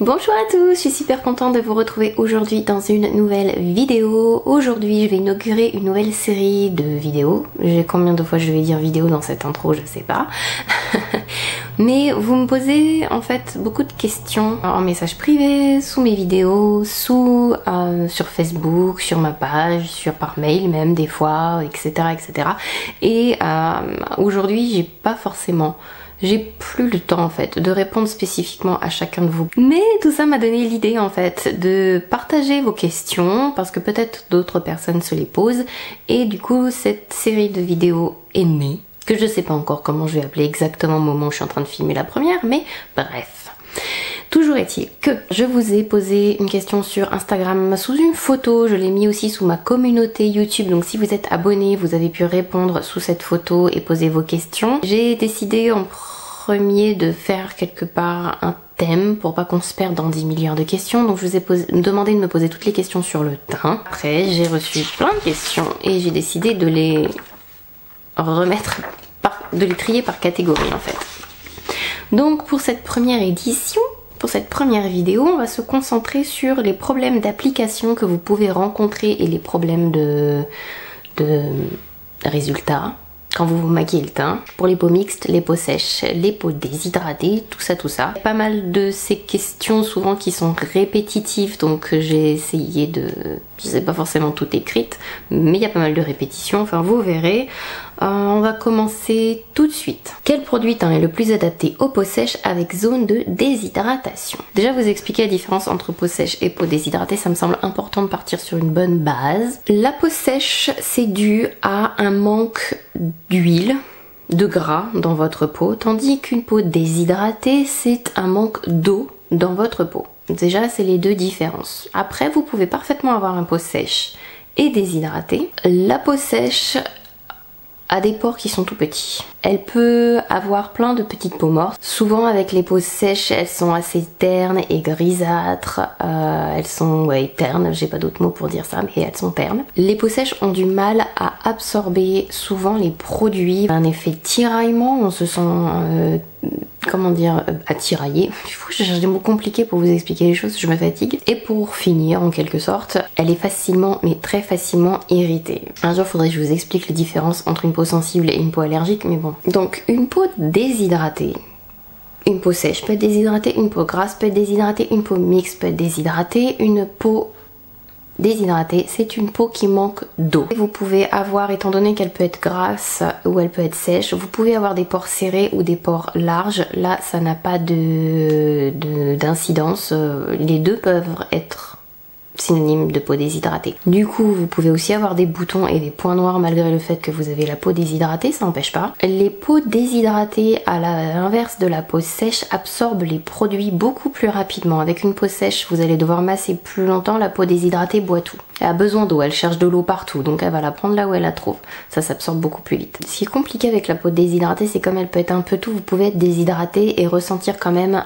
Bonjour à tous, je suis super contente de vous retrouver aujourd'hui dans une nouvelle vidéo. Aujourd'hui je vais inaugurer une nouvelle série de vidéos. Combien de fois je vais dire vidéo dans cette intro, je sais pas. Mais vous me posez en fait beaucoup de questions en message privé, sous mes vidéos, sur Facebook, sur ma page, par mail même des fois, etc. etc. Et aujourd'hui j'ai plus le temps en fait de répondre spécifiquement à chacun de vous. Mais tout ça m'a donné l'idée en fait de partager vos questions parce que peut-être d'autres personnes se les posent. Et du coup cette série de vidéos est née, que je sais pas encore comment je vais appeler exactement au moment où je suis en train de filmer la première, mais bref. Toujours est-il que je vous ai posé une question sur Instagram sous une photo, je l'ai mis aussi sous ma communauté YouTube, donc si vous êtes abonné, vous avez pu répondre sous cette photo et poser vos questions. J'ai décidé en premier de faire quelque part un thème pour pas qu'on se perde dans 10 milliards de questions, donc je vous ai demandé de me poser toutes les questions sur le teint. Après j'ai reçu plein de questions et j'ai décidé de les de les trier par catégorie en fait. Donc pour cette première édition, pour cette première vidéo, on va se concentrer sur les problèmes d'application que vous pouvez rencontrer et les problèmes de résultats quand vous vous maquillez le teint. Pour les peaux mixtes, les peaux sèches, les peaux déshydratées, tout ça. Il y a pas mal de ces questions souvent qui sont répétitives, donc j'ai essayé de... Je sais pas forcément tout écrite, mais il y a pas mal de répétitions, enfin vous verrez. On va commencer tout de suite. Quel produit teint est le plus adapté aux peaux sèches avec zone de déshydratation? Déjà vous expliquer la différence entre peau sèche et peau déshydratée, ça me semble important de partir sur une bonne base. La peau sèche, c'est dû à un manque d'huile, de gras dans votre peau, tandis qu'une peau déshydratée, c'est un manque d'eau dans votre peau. Déjà, c'est les deux différences. Après, vous pouvez parfaitement avoir une peau sèche et déshydratée. La peau sèche a des pores qui sont tout petits. Elle peut avoir plein de petites peaux mortes. Souvent avec les peaux sèches, elles sont assez ternes et grisâtres. Elles sont ternes, j'ai pas d'autre mot pour dire ça, mais elles sont ternes. Les peaux sèches ont du mal à absorber souvent les produits. Un effet tiraillement, on se sent... comment dire, à tirailler. Je cherche des mots compliqués pour vous expliquer les choses, je me fatigue. Et pour finir, en quelque sorte, elle est facilement, mais très facilement irritée. Un jour, il faudrait que je vous explique les différences entre une peau sensible et une peau allergique, mais bon. Donc, une peau déshydratée, une peau sèche peut être déshydratée, une peau grasse peut être déshydratée, une peau mixte peut être déshydratée, une peau déshydratée, c'est une peau qui manque d'eau. Vous pouvez avoir, étant donné qu'elle peut être grasse ou elle peut être sèche, vous pouvez avoir des pores serrés ou des pores larges. Là, ça n'a pas d'incidence. Les deux peuvent être synonyme de peau déshydratée. Du coup, vous pouvez aussi avoir des boutons et des points noirs malgré le fait que vous avez la peau déshydratée, ça n'empêche pas. Les peaux déshydratées, à l'inverse de la peau sèche, absorbent les produits beaucoup plus rapidement. Avec une peau sèche, vous allez devoir masser plus longtemps, la peau déshydratée boit tout. Elle a besoin d'eau, elle cherche de l'eau partout, donc elle va la prendre là où elle la trouve. Ça s'absorbe beaucoup plus vite. Ce qui est compliqué avec la peau déshydratée, c'est comme elle peut être un peu tout, vous pouvez être déshydraté et ressentir quand même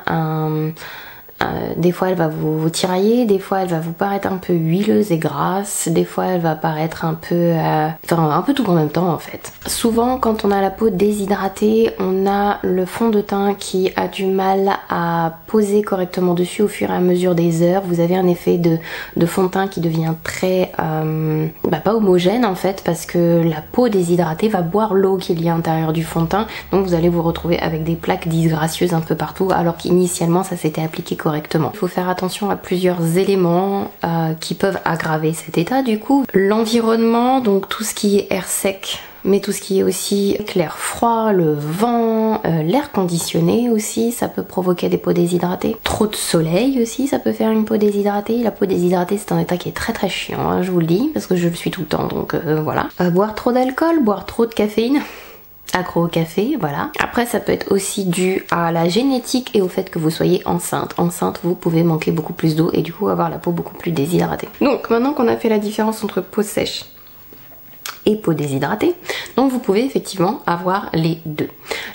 des fois elle va vous tirailler, des fois elle va vous paraître un peu huileuse et grasse, des fois elle va paraître un peu un peu tout en même temps en fait. Souvent quand on a la peau déshydratée, on a le fond de teint qui a du mal à poser correctement dessus au fur et à mesure des heures. Vous avez un effet de fond de teint qui devient très pas homogène en fait, parce que la peau déshydratée va boire l'eau qu'il y a à l'intérieur du fond de teint, donc vous allez vous retrouver avec des plaques disgracieuses un peu partout alors qu'initialement ça s'était appliqué correctement. Il faut faire attention à plusieurs éléments qui peuvent aggraver cet état. Du coup, l'environnement, donc tout ce qui est air sec, mais tout ce qui est aussi l'air froid, le vent, l'air conditionné aussi, ça peut provoquer des peaux déshydratées. Trop de soleil aussi, ça peut faire une peau déshydratée. La peau déshydratée, c'est un état qui est très très chiant, hein, je vous le dis, parce que je le suis tout le temps, donc voilà. Boire trop d'alcool, boire trop de caféine. Accro au café, voilà. Après, ça peut être aussi dû à la génétique et au fait que vous soyez enceinte. Enceinte, vous pouvez manquer beaucoup plus d'eau et du coup avoir la peau beaucoup plus déshydratée. Donc, maintenant qu'on a fait la différence entre peau sèche et peau déshydratée, donc vous pouvez effectivement avoir les deux.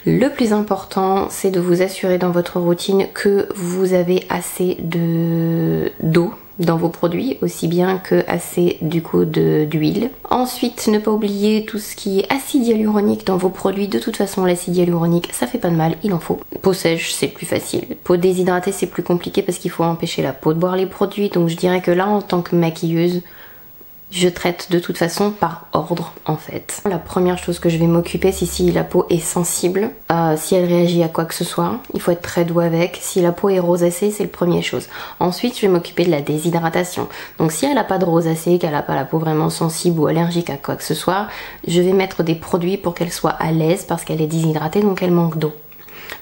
Le plus important, c'est de vous assurer dans votre routine que vous avez assez d'eau dans vos produits, aussi bien que assez du coup d'huile. Ensuite, ne pas oublier tout ce qui est acide hyaluronique dans vos produits. De toute façon, l'acide hyaluronique, ça fait pas de mal, il en faut. Peau sèche, c'est plus facile. Peau déshydratée, c'est plus compliqué parce qu'il faut empêcher la peau de boire les produits. Donc je dirais que là, en tant que maquilleuse, je traite de toute façon par ordre en fait. La première chose que je vais m'occuper, c'est si la peau est sensible, si elle réagit à quoi que ce soit, il faut être très doux avec. Si la peau est rosacée, c'est la première chose. Ensuite, je vais m'occuper de la déshydratation. Donc si elle n'a pas de rosacée, qu'elle n'a pas la peau vraiment sensible ou allergique à quoi que ce soit, je vais mettre des produits pour qu'elle soit à l'aise parce qu'elle est déshydratée, donc elle manque d'eau.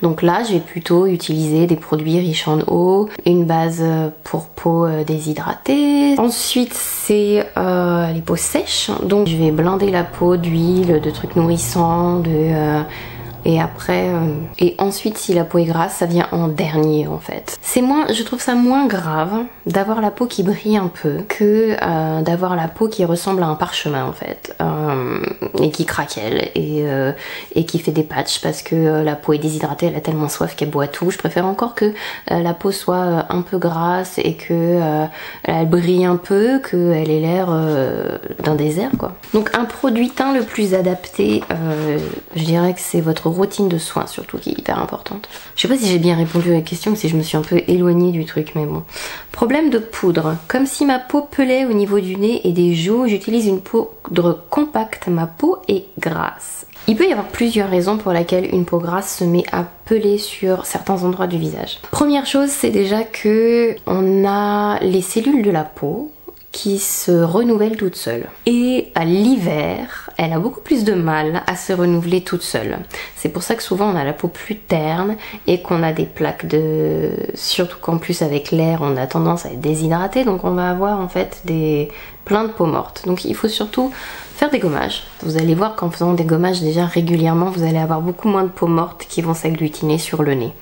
Donc là, je vais plutôt utiliser des produits riches en eau, une base pour peau déshydratée. Ensuite, c'est les peaux sèches. Donc je vais blinder la peau d'huile, de trucs nourrissants, et après et ensuite si la peau est grasse, ça vient en dernier en fait. Je trouve ça moins grave d'avoir la peau qui brille un peu que d'avoir la peau qui ressemble à un parchemin en fait, et qui craquelle et qui fait des patchs parce que la peau est déshydratée, elle a tellement soif qu'elle boit tout. Je préfère encore que la peau soit un peu grasse et que elle brille un peu, qu'elle ait l'air d'un désert quoi. Donc un produit teint le plus adapté, je dirais que c'est votre routine de soins surtout qui est hyper importante. Je sais pas si j'ai bien répondu à la question, si je me suis un peu éloignée du truc, mais bon. Problème de poudre. Comme si ma peau pelait au niveau du nez et des joues, j'utilise une poudre compacte, ma peau est grasse. Il peut y avoir plusieurs raisons pour lesquelles une peau grasse se met à peler sur certains endroits du visage. Première chose, c'est déjà que on a les cellules de la peau qui se renouvelle toute seule. Et à l'hiver, elle a beaucoup plus de mal à se renouveler toute seule. C'est pour ça que souvent on a la peau plus terne et qu'on a des plaques de... Surtout qu'en plus avec l'air, on a tendance à être déshydraté, donc on va avoir en fait plein de peaux mortes. Donc il faut surtout faire des gommages. Vous allez voir qu'en faisant des gommages déjà régulièrement, vous allez avoir beaucoup moins de peaux mortes qui vont s'agglutiner sur le nez.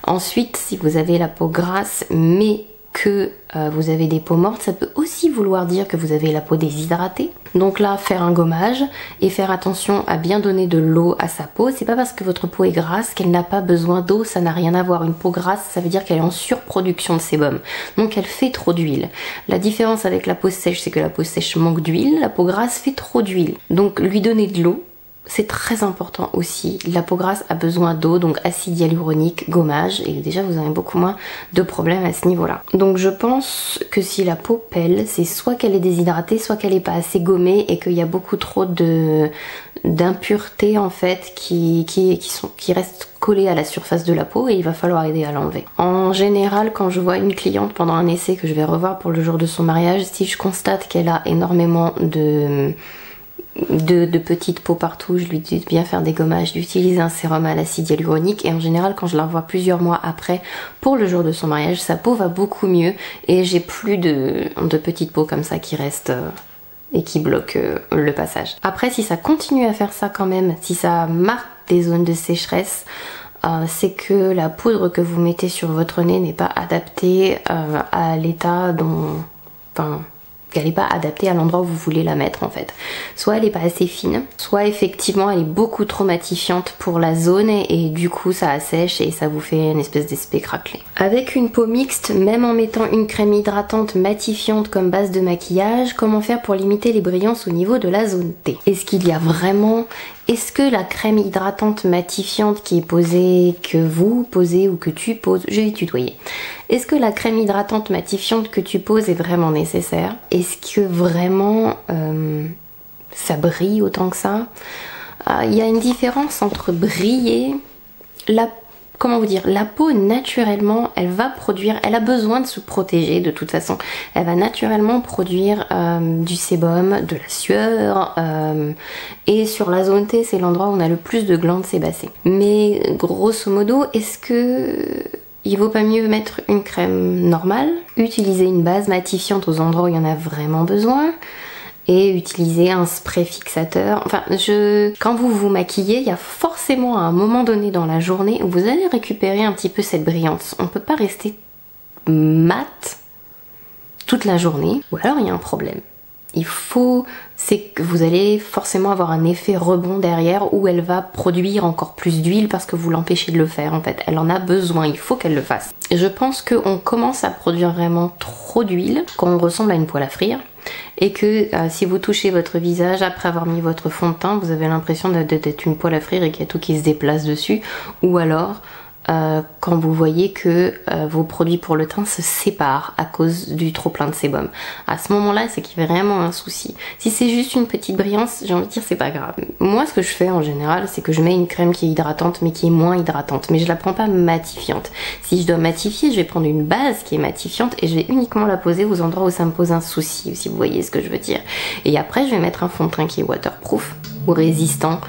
Ensuite, si vous avez la peau grasse mais que vous avez des peaux mortes, ça peut aussi vouloir dire que vous avez la peau déshydratée. Donc là, faire un gommage et faire attention à bien donner de l'eau à sa peau. C'est pas parce que votre peau est grasse qu'elle n'a pas besoin d'eau, ça n'a rien à voir. Une peau grasse, ça veut dire qu'elle est en surproduction de sébum, donc elle fait trop d'huile. La différence avec la peau sèche, c'est que la peau sèche manque d'huile, la peau grasse fait trop d'huile. Donc lui donner de l'eau, c'est très important aussi. La peau grasse a besoin d'eau, donc acide hyaluronique, gommage, et déjà vous avez beaucoup moins de problèmes à ce niveau-là. Donc je pense que si la peau pèle, c'est soit qu'elle est déshydratée, soit qu'elle n'est pas assez gommée et qu'il y a beaucoup trop d'impuretés en fait qui restent collées à la surface de la peau et il va falloir aider à l'enlever. En général, quand je vois une cliente pendant un essai que je vais revoir pour le jour de son mariage, si je constate qu'elle a énormément de petites peaux partout, je lui dis de bien faire des gommages, d'utiliser un sérum à l'acide hyaluronique, et en général quand je la revois plusieurs mois après pour le jour de son mariage, sa peau va beaucoup mieux et j'ai plus de petites peaux comme ça qui restent et qui bloquent le passage. Après, si ça continue à faire ça quand même, si ça marque des zones de sécheresse, c'est que la poudre que vous mettez sur votre nez n'est pas adaptée à l'état qu'elle n'est pas adaptée à l'endroit où vous voulez la mettre en fait. Soit elle n'est pas assez fine, soit effectivement elle est beaucoup trop matifiante pour la zone et du coup ça assèche et ça vous fait une espèce d'espèce craquelé. Avec une peau mixte, même en mettant une crème hydratante matifiante comme base de maquillage, comment faire pour limiter les brillances au niveau de la zone T? Est-ce que la crème hydratante matifiante qui est posée, que vous posez ou que tu poses, je vais tutoyer. Est-ce que la crème hydratante matifiante que tu poses est vraiment nécessaire? Est-ce que vraiment ça brille autant que ça? Il y a une différence entre briller, comment vous dire, la peau naturellement, elle a besoin de se protéger de toute façon. Elle va naturellement produire du sébum, de la sueur, et sur la zone T, c'est l'endroit où on a le plus de glandes sébacées. Mais grosso modo, est-ce que il vaut pas mieux mettre une crème normale, utiliser une base matifiante aux endroits où il y en a vraiment besoin, et utiliser un spray fixateur. Enfin, quand vous vous maquillez, il y a forcément un moment donné dans la journée où vous allez récupérer un petit peu cette brillance. On peut pas rester mat toute la journée, ou alors il y a un problème. c'est que vous allez forcément avoir un effet rebond derrière où elle va produire encore plus d'huile parce que vous l'empêchez de le faire en fait. Elle en a besoin, il faut qu'elle le fasse. Et je pense qu'on commence à produire vraiment trop d'huile quand on ressemble à une poêle à frire. Et que si vous touchez votre visage après avoir mis votre fond de teint, vous avez l'impression d'être une poêle à frire et qu'il y a tout qui se déplace dessus. Ou alors quand vous voyez que vos produits pour le teint se séparent à cause du trop plein de sébum. À ce moment-là, c'est qu'il y a vraiment un souci. Si c'est juste une petite brillance, j'ai envie de dire c'est pas grave. Moi, ce que je fais en général, c'est que je mets une crème qui est hydratante mais qui est moins hydratante. Mais je la prends pas matifiante. Si je dois matifier, je vais prendre une base qui est matifiante et je vais uniquement la poser aux endroits où ça me pose un souci, si vous voyez ce que je veux dire. Et après, je vais mettre un fond de teint qui est waterproof ou résistant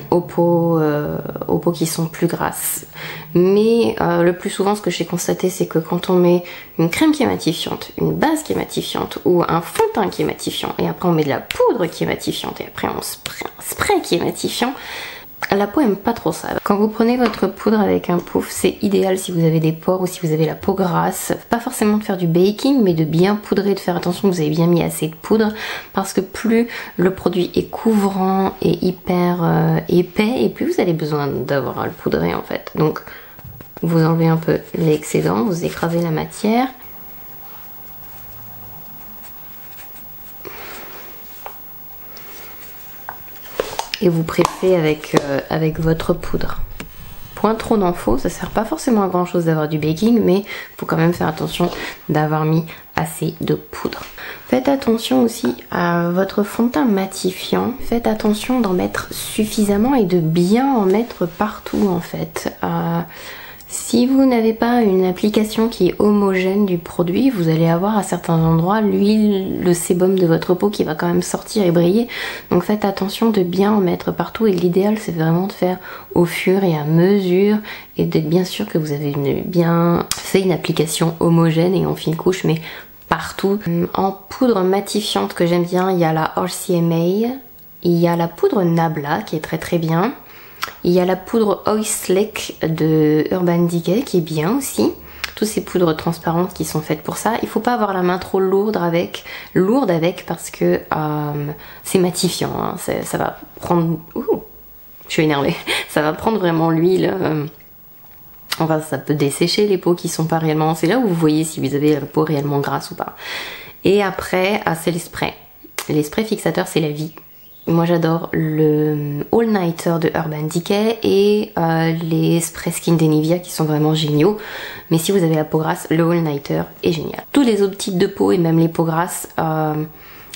aux peaux qui sont plus grasses. Mais le plus souvent, ce que j'ai constaté, c'est que quand on met une crème qui est matifiante, une base qui est matifiante ou un fond de teint qui est matifiant et après on met de la poudre qui est matifiante et après on spray un spray qui est matifiant, la peau aime pas trop ça. Quand vous prenez votre poudre avec un pouf, c'est idéal si vous avez des pores ou si vous avez la peau grasse. Pas forcément de faire du baking, mais de bien poudrer, de faire attention que vous avez bien mis assez de poudre. Parce que plus le produit est couvrant et hyper épais, et plus vous avez besoin d'avoir à le poudrer en fait. Donc vous enlevez un peu l'excédent, vous écrasez la matière. Et vous préférez avec votre poudre. Point trop d'infos, ça sert pas forcément à grand chose d'avoir du baking, mais il faut quand même faire attention d'avoir mis assez de poudre. Faites attention aussi à votre fond de teint matifiant. Faites attention d'en mettre suffisamment et de bien en mettre partout en fait. Si vous n'avez pas une application qui est homogène du produit, vous allez avoir à certains endroits l'huile, le sébum de votre peau qui va quand même sortir et briller. Donc faites attention de bien en mettre partout et l'idéal c'est vraiment de faire au fur et à mesure et d'être bien sûr que vous avez bien fait une application homogène et en fine couche mais partout. En poudre matifiante que j'aime bien, il y a la RCMA, il y a la poudre Nabla qui est très très bien. Il y a la poudre Oil Slick de Urban Decay qui est bien aussi. Toutes ces poudres transparentes qui sont faites pour ça. Il faut pas avoir la main trop lourde avec parce que c'est matifiant. Hein. Ça va prendre... Ouh, je suis énervée. Ça va prendre vraiment l'huile. Enfin, ça peut dessécher les peaux qui sont pas réellement... C'est là où vous voyez si vous avez la peau réellement grasse ou pas. Et après, c'est les sprays. Les sprays fixateurs, c'est la vie. Moi j'adore le All Nighter de Urban Decay et les sprays Skin de Nivea qui sont vraiment géniaux. Mais si vous avez la peau grasse, le All Nighter est génial. Tous les autres types de peau et même les peaux grasses,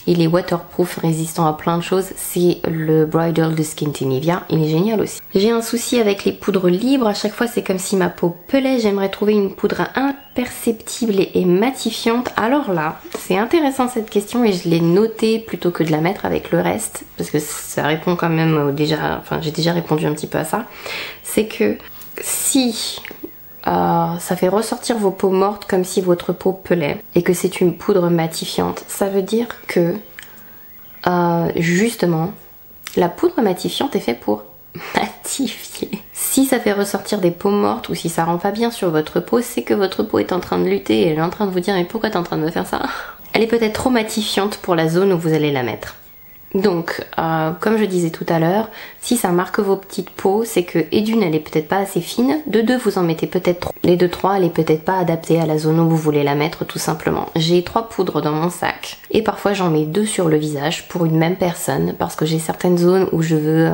il est waterproof, résistant à plein de choses. C'est le Bridal de Skin de Nivea, il est génial aussi. J'ai un souci avec les poudres libres. À chaque fois c'est comme si ma peau pelait. J'aimerais trouver une poudre imperceptible et matifiante. Alors là, c'est intéressant cette question et je l'ai notée plutôt que de la mettre avec le reste. Parce que ça répond quand même j'ai déjà répondu un petit peu à ça. C'est que si... ça fait ressortir vos peaux mortes comme si votre peau pelait et que c'est une poudre matifiante. Ça veut dire que justement la poudre matifiante est faite pour matifier. Si ça fait ressortir des peaux mortes ou si ça rend pas bien sur votre peau, c'est que votre peau est en train de lutter et elle est en train de vous dire mais pourquoi t'es en train de me faire ça? Elle est peut-être trop matifiante pour la zone où vous allez la mettre. Donc, comme je disais tout à l'heure, si ça marque vos petites peaux, c'est que et d'une, elle est peut-être pas assez fine, de deux, vous en mettez peut-être trop. Les 2-3, elle est peut-être pas adaptée à la zone où vous voulez la mettre, tout simplement. J'ai 3 poudres dans mon sac, et parfois j'en mets 2 sur le visage pour une même personne, parce que j'ai certaines zones où je veux...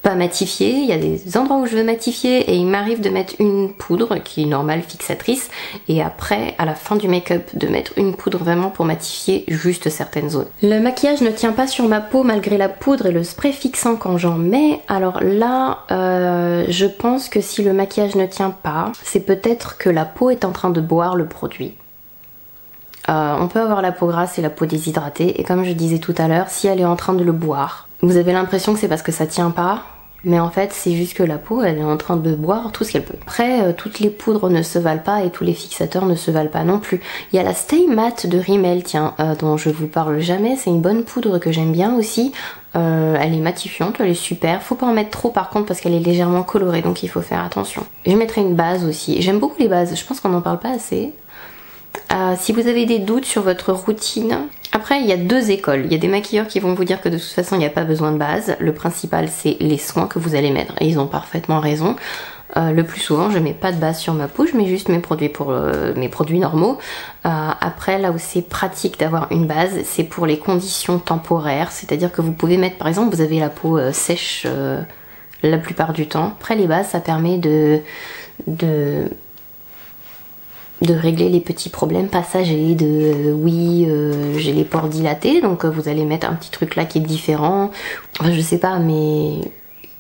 pas matifier, il y a des endroits où je veux matifier et il m'arrive de mettre une poudre qui est normale fixatrice et après à la fin du make-up de mettre une poudre vraiment pour matifier juste certaines zones. Le maquillage ne tient pas sur ma peau malgré la poudre et le spray fixant quand j'en mets. Alors là je pense que si le maquillage ne tient pas, c'est peut-être que la peau est en train de boire le produit. On peut avoir la peau grasse et la peau déshydratée et comme je disais tout à l'heure, si elle est en train de le boire, vous avez l'impression que c'est parce que ça tient pas, mais en fait c'est juste que la peau elle est en train de boire tout ce qu'elle peut. Après toutes les poudres ne se valent pas et tous les fixateurs ne se valent pas non plus. Il y a la Stay Matte de Rimmel, tiens, dont je vous parle jamais, c'est une bonne poudre que j'aime bien aussi. Elle est matifiante, elle est super. Faut pas en mettre trop par contre parce qu'elle est légèrement colorée donc il faut faire attention. Je mettrai une base aussi. J'aime beaucoup les bases, je pense qu'on n'en parle pas assez. Si vous avez des doutes sur votre routine, après il y a deux écoles. Il y a des maquilleurs qui vont vous dire que de toute façon il n'y a pas besoin de base. Le principal c'est les soins que vous allez mettre et ils ont parfaitement raison. Le plus souvent je mets pas de base sur ma peau, je mets juste mes produits pour mes produits normaux. Après là où c'est pratique d'avoir une base, c'est pour les conditions temporaires, c'est-à-dire que vous pouvez mettre, par exemple vous avez la peau sèche la plupart du temps. Après les bases ça permet de régler les petits problèmes passagers de j'ai les pores dilatés, donc vous allez mettre un petit truc là qui est différent. Enfin, je sais pas, mais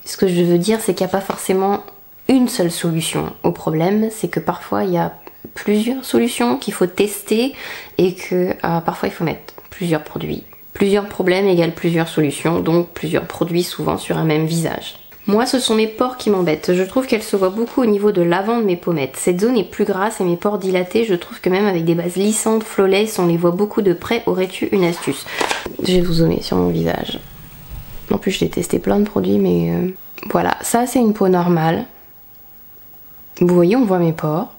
ce que je veux dire c'est qu'il n'y a pas forcément une seule solution au problème, c'est que parfois il y a plusieurs solutions qu'il faut tester et que parfois il faut mettre plusieurs produits. Plusieurs problèmes égale plusieurs solutions, donc plusieurs produits souvent sur un même visage. Moi, ce sont mes pores qui m'embêtent. Je trouve qu'elles se voient beaucoup au niveau de l'avant de mes pommettes. Cette zone est plus grasse et mes pores dilatés, je trouve que même avec des bases lissantes, flawless, on les voit beaucoup de près. Aurais-tu une astuce? Je vais vous zoomer sur mon visage. En plus, j'ai testé plein de produits, mais voilà. Ça, c'est une peau normale. Vous voyez, on voit mes pores.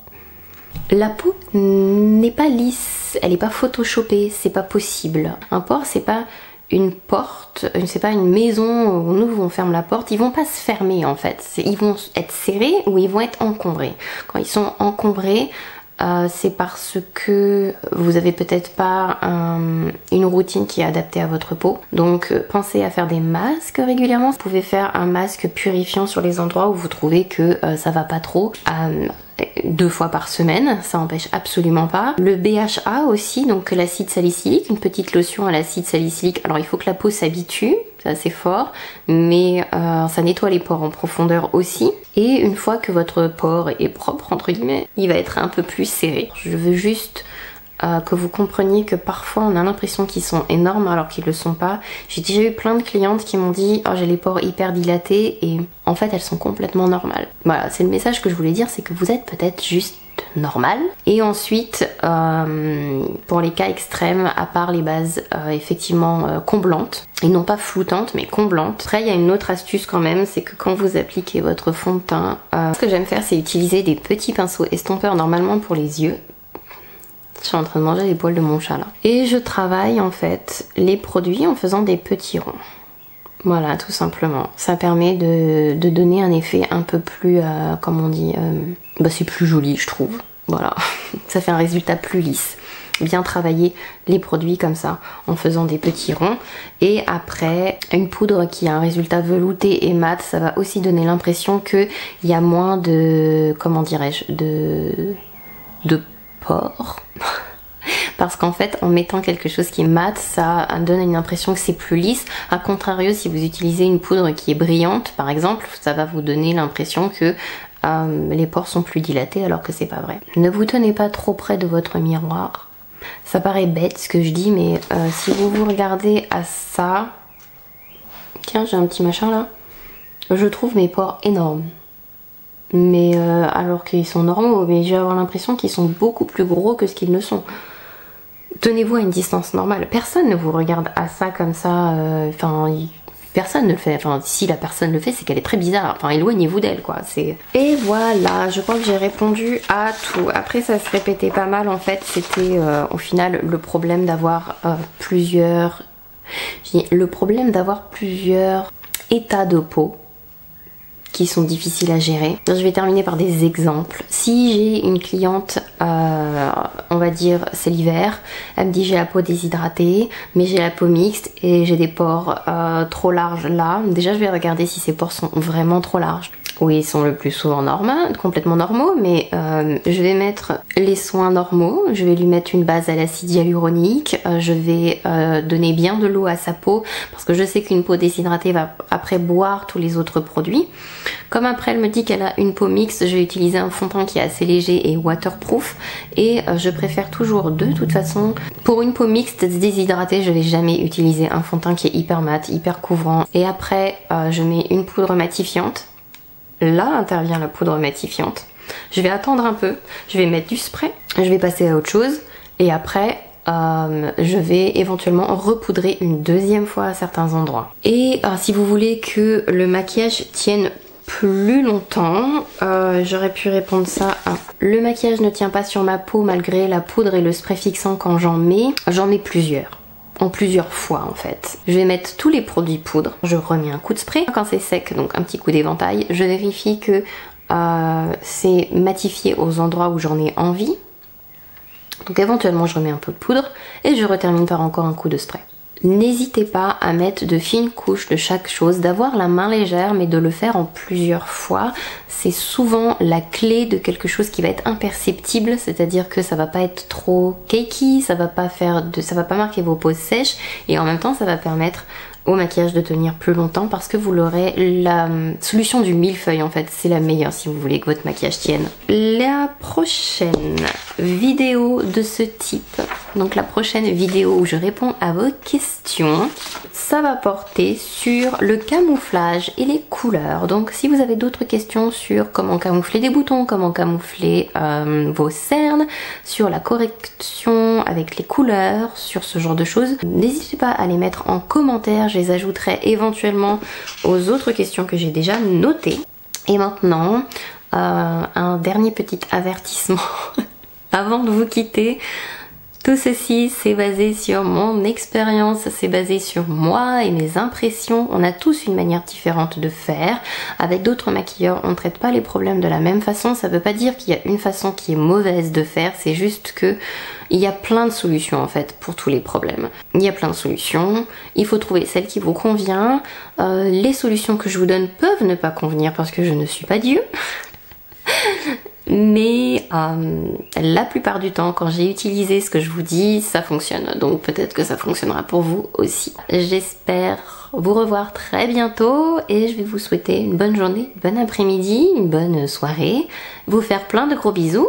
La peau n'est pas lisse, elle n'est pas photoshopée, c'est pas possible. Un pore, c'est pas une porte, c'est pas une maison où on ouvre, on ferme la porte, ils vont pas se fermer en fait, ils vont être serrés ou ils vont être encombrés. Quand ils sont encombrés, c'est parce que vous avez peut-être pas une routine qui est adaptée à votre peau. Donc pensez à faire des masques régulièrement. Vous pouvez faire un masque purifiant sur les endroits où vous trouvez que ça va pas trop. 2 fois par semaine, ça empêche absolument pas. Le BHA aussi, donc l'acide salicylique, une petite lotion à l'acide salicylique. Alors il faut que la peau s'habitue, c'est assez fort, mais ça nettoie les pores en profondeur aussi. Et une fois que votre pore est propre, entre guillemets, il va être un peu plus serré. Je veux juste que vous compreniez que parfois on a l'impression qu'ils sont énormes alors qu'ils le sont pas. J'ai déjà eu plein de clientes qui m'ont dit oh j'ai les pores hyper dilatés et en fait elles sont complètement normales. Voilà, c'est le message que je voulais dire, c'est que vous êtes peut-être juste normal. Et ensuite pour les cas extrêmes, à part les bases effectivement comblantes et non pas floutantes mais comblantes. Après il y a une autre astuce quand même, c'est que quand vous appliquez votre fond de teint, ce que j'aime faire c'est utiliser des petits pinceaux estompeurs normalement pour les yeux. Je suis en train de manger les poils de mon chat là. Et je travaille en fait les produits en faisant des petits ronds. Voilà, tout simplement. Ça permet de donner un effet un peu plus, comme on dit, c'est plus joli je trouve. Voilà, ça fait un résultat plus lisse. Bien travailler les produits comme ça en faisant des petits ronds. Et après, une poudre qui a un résultat velouté et mat, ça va aussi donner l'impression qu'il y a moins de, comment dirais-je, de pores. Parce qu'en fait en mettant quelque chose qui est mat, ça donne une impression que c'est plus lisse. A contrario, si vous utilisez une poudre qui est brillante par exemple, ça va vous donner l'impression que les pores sont plus dilatés alors que c'est pas vrai. Ne vous tenez pas trop près de votre miroir. Ça paraît bête ce que je dis, mais si vous vous regardez à ça, tiens j'ai un petit machin là, je trouve mes pores énormes. Mais alors qu'ils sont normaux, mais je vais avoir l'impression qu'ils sont beaucoup plus gros que ce qu'ils ne sont. Tenez-vous à une distance normale. Personne ne vous regarde à ça comme ça. Personne ne le fait. Enfin, si la personne le fait, c'est qu'elle est très bizarre. Enfin, éloignez-vous d'elle, quoi. Et voilà, je crois que j'ai répondu à tout. Après, ça se répétait pas mal, en fait. C'était, au final, le problème d'avoir plusieurs états de peau qui sont difficiles à gérer. Je vais terminer par des exemples. Si j'ai une cliente, on va dire c'est l'hiver, elle me dit j'ai la peau déshydratée, mais j'ai la peau mixte et j'ai des pores trop larges là. Déjà je vais regarder si ces pores sont vraiment trop larges. Oui, ils sont le plus souvent complètement normaux, mais je vais mettre les soins normaux, je vais lui mettre une base à l'acide hyaluronique, je vais donner bien de l'eau à sa peau, parce que je sais qu'une peau déshydratée va après boire tous les autres produits. Comme après elle me dit qu'elle a une peau mixte, je vais utiliser un fond de teint qui est assez léger et waterproof, et je préfère toujours de toute façon, pour une peau mixte déshydratée, je vais jamais utiliser un fond de teint qui est hyper mat, hyper couvrant, et après je mets une poudre matifiante. Là intervient la poudre matifiante. Je vais attendre un peu, je vais mettre du spray, je vais passer à autre chose et après je vais éventuellement repoudrer une deuxième fois à certains endroits. Et si vous voulez que le maquillage tienne plus longtemps. J'aurais pu répondre ça à le maquillage ne tient pas sur ma peau malgré la poudre et le spray fixant quand j'en mets. J'en mets plusieurs. En plusieurs fois en fait. Je vais mettre tous les produits poudre. Je remets un coup de spray. Quand c'est sec, donc un petit coup d'éventail, je vérifie que c'est matifié aux endroits où j'en ai envie. Donc éventuellement je remets un peu de poudre et je retermine par encore un coup de spray. N'hésitez pas à mettre de fines couches de chaque chose, d'avoir la main légère mais de le faire en plusieurs fois. C'est souvent la clé de quelque chose qui va être imperceptible, c'est-à-dire que ça va pas être trop cakey, ça va pas marquer vos peaux sèches et en même temps ça va permettre au maquillage de tenir plus longtemps parce que vous l'aurez. La solution du millefeuille en fait, c'est la meilleure si vous voulez que votre maquillage tienne. La prochaine vidéo de ce type, donc la prochaine vidéo où je réponds à vos questions, ça va porter sur le camouflage et les couleurs. Donc si vous avez d'autres questions sur comment camoufler des boutons, comment camoufler vos cernes, sur la correction avec les couleurs, sur ce genre de choses, n'hésitez pas à les mettre en commentaire. Je les ajouterai éventuellement aux autres questions que j'ai déjà notées. Et maintenant, un dernier petit avertissement avant de vous quitter. Tout ceci, c'est basé sur mon expérience, c'est basé sur moi et mes impressions. On a tous une manière différente de faire. Avec d'autres maquilleurs, on ne traite pas les problèmes de la même façon. Ça ne veut pas dire qu'il y a une façon qui est mauvaise de faire, c'est juste que il y a plein de solutions en fait pour tous les problèmes. Il y a plein de solutions, il faut trouver celle qui vous convient. Les solutions que je vous donne peuvent ne pas convenir parce que je ne suis pas Dieu. Mais la plupart du temps, quand j'ai utilisé ce que je vous dis, ça fonctionne. Donc peut-être que ça fonctionnera pour vous aussi. J'espère vous revoir très bientôt et je vais vous souhaiter une bonne journée, une bonne après-midi, une bonne soirée. Vous faire plein de gros bisous